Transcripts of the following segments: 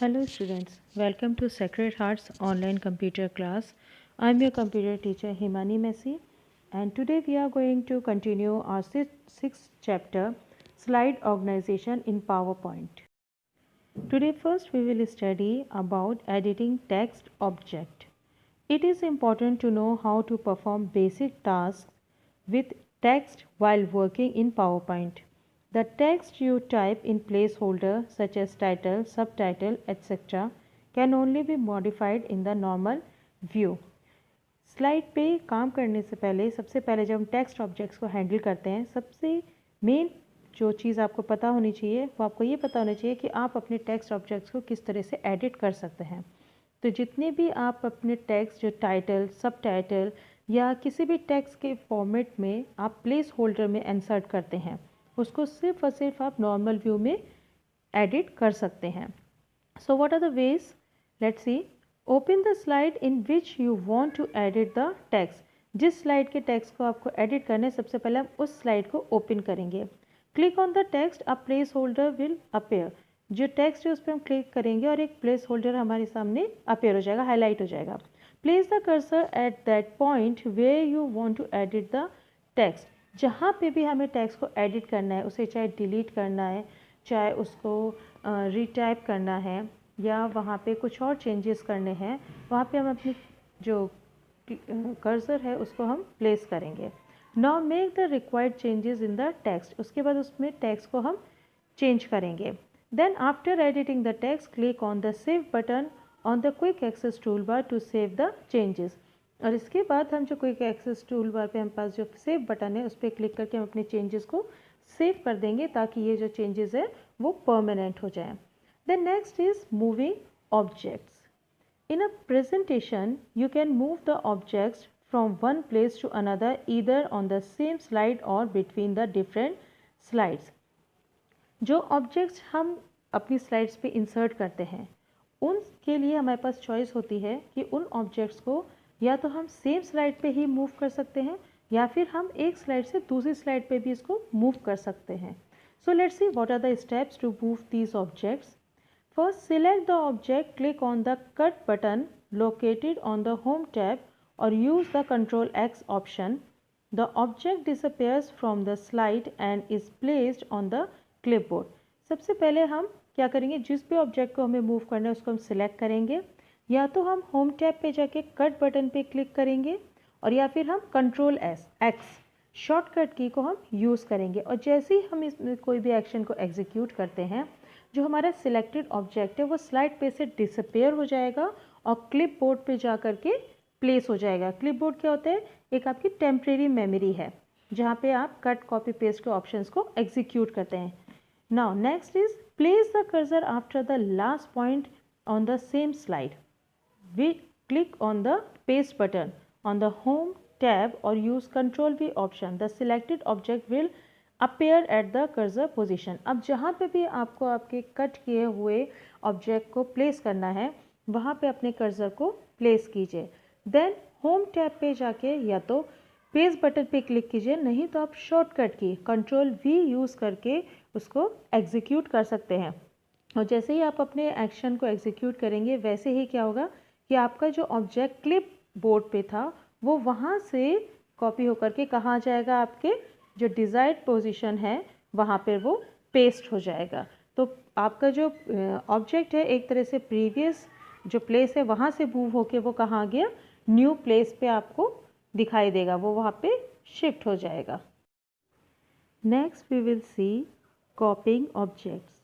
Hello students, welcome to Sacred Hearts online computer class. I am your computer teacher Himani Messi and today we are going to continue our sixth chapter, slide organization in PowerPoint. Today first we will study about editing text object. It is important to know how to perform basic tasks with text while working in PowerPoint. The text you type in placeholder such as title, subtitle, etc. can only be modified in the normal view. Slide पे काम करने से पहले सबसे पहले जब हम text objects को हैंडल करते हैं सबसे मेन जो चीज़ आपको पता होनी चाहिए वो आपको ये पता होना चाहिए कि आप अपने टेक्स्ट ऑब्जेक्ट्स को किस तरह से एडिट कर सकते हैं। तो जितने भी आप अपने टेक्स्ट जो टाइटल, सब टाइटल या किसी भी टेक्स्ट के फॉर्मेट में आप प्लेस होल्डर में इंसर्ट करते हैं उसको सिर्फ और सिर्फ आप नॉर्मल व्यू में एडिट कर सकते हैं। So what are the ways? Let's see. Open the slide in which you want to edit the text. जिस स्लाइड के टेक्स्ट को आपको एडिट करना है सबसे पहले हम उस स्लाइड को ओपन करेंगे। Click on the text, a place holder will appear. जो टेक्स्ट है उस पर हम क्लिक करेंगे और एक प्लेस होल्डर हमारे सामने अपेयर हो जाएगा, हाईलाइट हो जाएगा। Place the cursor at that point where you want to edit the text. जहाँ पे भी हमें टेक्स्ट को एडिट करना है, उसे चाहे डिलीट करना है, चाहे उसको रीटाइप करना है या वहाँ पे कुछ और चेंजेस करने हैं, वहाँ पे हम अपनी जो कर्सर है उसको हम प्लेस करेंगे। Now make the required changes in the text. उसके बाद उसमें टेक्स्ट को हम चेंज करेंगे। Then after editing the text click on the save button on the quick access tool bar to save the changes. और इसके बाद हम जो क्विक एक्सेस टूल बार पे हम पास जो सेव बटन है उस पर क्लिक करके हम अपने चेंजेस को सेव कर देंगे ताकि ये जो चेंजेस है वो परमानेंट हो जाए। The next is moving objects. In a presentation, you can move the objects from one place to another either on the same slide or between the different slides. जो ऑब्जेक्ट्स हम अपनी slides पे insert करते हैं उनके लिए हमारे पास choice होती है कि उन ऑब्जेक्ट्स को या तो हम सेम स्लाइड पे ही मूव कर सकते हैं या फिर हम एक स्लाइड से दूसरी स्लाइड पे भी इसको मूव कर सकते हैं। So let's see what are the steps to move these objects. First, select the object, click on the cut button located on the home tab or use the Ctrl X option. The object disappears from the slide and is placed on the clipboard. सबसे पहले हम क्या करेंगे, जिस भी object को हमें move करना है उसको हम सिलेक्ट करेंगे, या तो हम होम टैब पे जाके कट बटन पे क्लिक करेंगे और या फिर हम Ctrl X शॉर्टकट की को हम यूज़ करेंगे। और जैसे ही हम इसमें कोई भी एक्शन को एग्जीक्यूट करते हैं जो हमारा सिलेक्टेड ऑब्जेक्ट है वो स्लाइड पे से डिसअपेयर हो जाएगा और क्लिपबोर्ड पे जा कर के प्लेस हो जाएगा। क्लिपबोर्ड क्या होता है? एक आपकी टेम्परेरी मेमोरी है जहाँ पे आप कट, कॉपी, पेस्ट के ऑप्शंस को एग्जीक्यूट करते हैं। Now next is place the cursor after the last point on the same slide. We click on the paste button on the home tab और use Ctrl V option. The selected object will appear at the cursor position. अब जहाँ पे भी आपको आपके cut किए हुए object को प्लेस करना है वहाँ पे अपने कर्सर को प्लेस कीजिए। देन होम टैब पे जाके या तो पेस्ट बटन पे क्लिक कीजिए, नहीं तो आप शॉर्टकट की Ctrl V यूज़ करके उसको एग्जीक्यूट कर सकते हैं। और जैसे ही आप अपने एक्शन को एग्जीक्यूट करेंगे वैसे ही क्या होगा कि आपका जो ऑब्जेक्ट क्लिप बोर्ड पे था वो वहाँ से कॉपी होकर के कहाँ आ जाएगा, आपके जो डिज़ायर्ड पोजीशन है वहाँ पर वो पेस्ट हो जाएगा। तो आपका जो ऑब्जेक्ट है एक तरह से प्रीवियस जो प्लेस है वहाँ से मूव होके वो कहाँ आ गया, न्यू प्लेस पे आपको दिखाई देगा, वो वहाँ पे शिफ्ट हो जाएगा। Next we will see copying objects.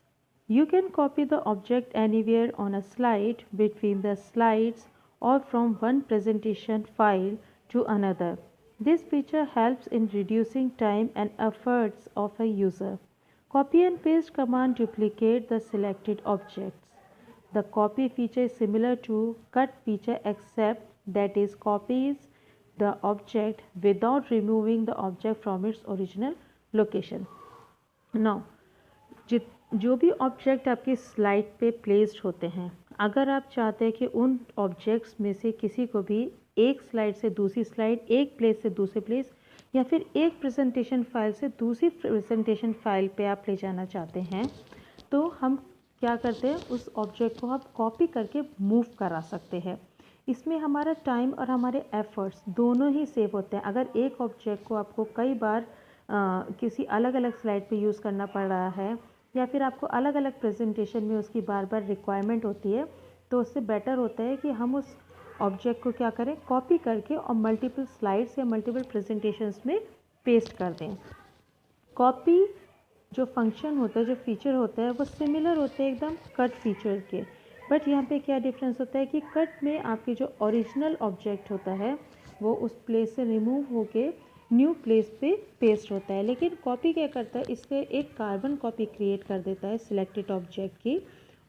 You can copy the object anywhere on a slide, between the slides or from one presentation file to another. This feature helps in reducing time and efforts of a user. Copy and paste command duplicate the selected objects. The copy feature is similar to cut feature except that it copies the object without removing the object from its original location. Now, जो भी object आपकी slide पे placed होते हैं, अगर आप चाहते हैं कि उन ऑब्जेक्ट्स में से किसी को भी एक स्लाइड से दूसरी स्लाइड, एक प्लेस से दूसरे प्लेस या फिर एक प्रेजेंटेशन फाइल से दूसरी प्रेजेंटेशन फाइल पे आप ले जाना चाहते हैं तो हम क्या करते हैं, उस ऑब्जेक्ट को हम कॉपी करके मूव करा सकते हैं। इसमें हमारा टाइम और हमारे एफर्ट्स दोनों ही सेव होते हैं। अगर एक ऑब्जेक्ट को आपको कई बार किसी अलग अलग स्लाइड पे यूज़ करना पड़ रहा है या फिर आपको अलग अलग प्रेजेंटेशन में उसकी बार बार रिक्वायरमेंट होती है, तो उससे बेटर होता है कि हम उस ऑब्जेक्ट को क्या करें, कॉपी करके और मल्टीपल स्लाइड्स या मल्टीपल प्रेजेंटेशंस में पेस्ट कर दें। कॉपी जो फंक्शन होता है, जो फीचर होता है, वो सिमिलर होते हैं एकदम कट फीचर के। बट यहाँ पे क्या डिफरेंस होता है कि कट में आपके जो ओरिजिनल ऑब्जेक्ट होता है वो उस प्लेस से रिमूव होके न्यू प्लेस पे पेस्ट होता है। लेकिन कॉपी क्या करता है, इससे एक कार्बन कॉपी क्रिएट कर देता है सिलेक्टेड ऑब्जेक्ट की,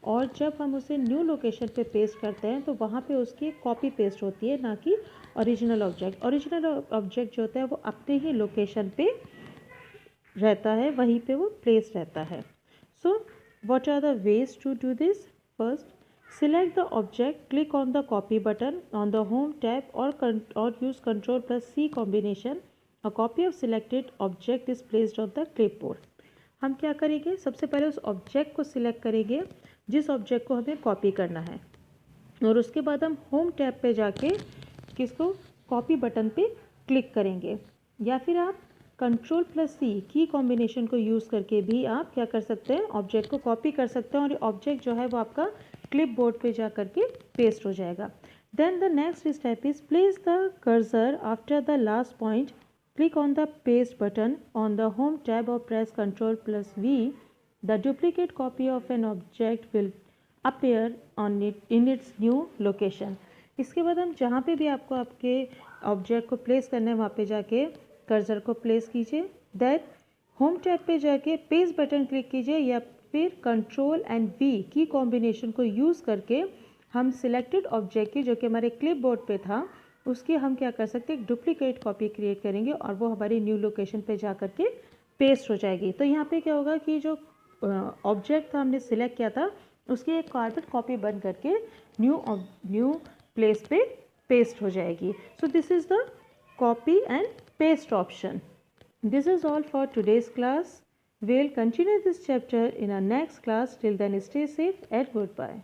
और जब हम उसे न्यू लोकेशन पे पेस्ट करते हैं तो वहाँ पे उसकी कॉपी पेस्ट होती है, ना कि ओरिजिनल ऑब्जेक्ट। ओरिजिनल ऑब्जेक्ट जो होता है वो अपने ही लोकेशन पे रहता है, वहीं पे वो प्लेस रहता है। So what are the ways to do this? First, select the object, click on the copy button on the home tab or use Ctrl+C combination. A copy of selected object is placed on the clipboard. हम क्या करेंगे, सबसे पहले उस object को select करेंगे जिस object को हमें कॉपी करना है, और उसके बाद हम होम टैब पे जाके किसको, कॉपी बटन पे क्लिक करेंगे। या फिर आप Ctrl+C की कॉम्बिनेशन को यूज़ करके भी आप क्या कर सकते हैं, ऑब्जेक्ट को कॉपी कर सकते हैं, और ऑब्जेक्ट जो है वो आपका क्लिप बोर्ड पर जा करके पेस्ट हो जाएगा। Then the next step is place the cursor after the last point, click on the paste button on the home tab और press Ctrl+V. The duplicate copy of an object will appear on it in its new location. इसके बाद हम जहाँ पे भी आपको आपके object को प्लेस करना है वहाँ पे जाके कर्सर को प्लेस कीजिए। देन होम टैब पे जाके पेस्ट बटन क्लिक कीजिए, या फिर Ctrl+V की कॉम्बिनेशन को यूज़ करके हम सिलेक्टेड ऑब्जेक्ट की, जो कि हमारे क्लिप बोर्ड पर था, उसकी हम क्या कर सकते हैं, एक डुप्लीकेट कॉपी क्रिएट करेंगे और वो हमारी न्यू लोकेशन पे जा करके पेस्ट हो जाएगी। तो यहाँ पे क्या होगा कि जो ऑब्जेक्ट था हमने सिलेक्ट किया था उसकी एक कार्बन कॉपी बन करके न्यू प्लेस पे पेस्ट हो जाएगी। So this is the copy and paste option. This is all for today's class. We'll continue this chapter in our next class. Till then, stay safe and goodbye.